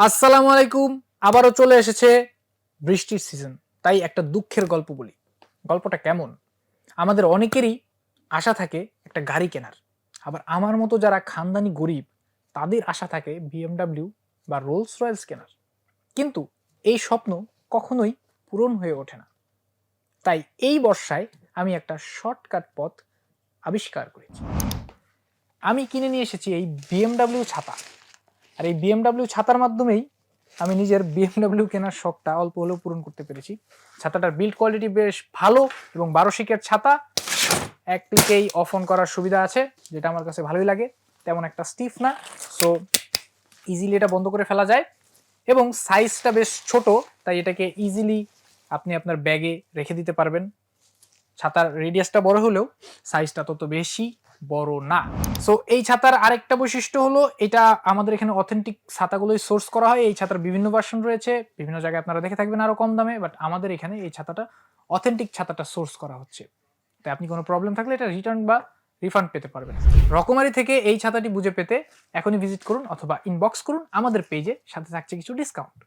আসসালামু আলাইকুম। আবারও চলে এসেছে বৃষ্টির সিজন। তাই একটা দুঃখের গল্প বলি। গল্পটা কেমন? আমাদের অনেকেরই আশা থাকে একটা গাড়ি কেনার। আবার আমার মতো যারা খানদানি গরিব তাদের আশা থাকে BMW বা রোলস রয়েলস কেনার। কিন্তু এই স্বপ্ন কখনোই পূরণ হয়ে ওঠে না। তাই এই বর্ষায় আমি একটা শর্টকাট পথ আবিষ্কার করেছি। আমি কিনে নিয়ে এসেছি এই BMW ছাতা। আর এই BMW ছাতার মাধ্যমেই আমি নিজের BMW কেনার শখটা অল্প হলেও পূরণ করতে পেরেছি। ছাতাটার বিল্ড কোয়ালিটি বেশ ভালো এবং 12 শিকের ছাতা। এক ক্লিকেই অফ অন করার সুবিধা আছে, যেটা আমার কাছে ভালোই লাগে। তেমন একটা স্টিফ না, সো ইজিলি এটা বন্ধ করে ফেলা যায় এবং সাইজটা বেশ ছোট, তাই এটাকে ইজিলি আপনি আপনার ব্যাগে রেখে দিতে পারবেন। ছাতার রেডিয়াসটা বড় হলেও সাইজটা তত বেশি বড় না। সো এই ছাতার আরেকটা বৈশিষ্ট্য হলো এটা আমাদের এখানে অথেন্টিক ছাতাগুলোই সোর্স করা হয়। এই ছাতার বিভিন্ন ভার্সন রয়েছে, বিভিন্ন জায়গায় আপনারা দেখে থাকবেন আরো কম দামে, বাট আমাদের এখানে এই ছাতাটা অথেন্টিক ছাতাটা সোর্স করা হচ্ছে। তাই আপনি কোনো প্রবলেম থাকলে এটা রিটার্ন বা রিফান্ড পেতে পারবেন। রকমারি থেকে এই ছাতাটি বুঝে পেতে এখনই ভিজিট করুন অথবা ইনবক্স করুন আমাদের পেজে, সাথে থাকছে কিছু ডিসকাউন্ট।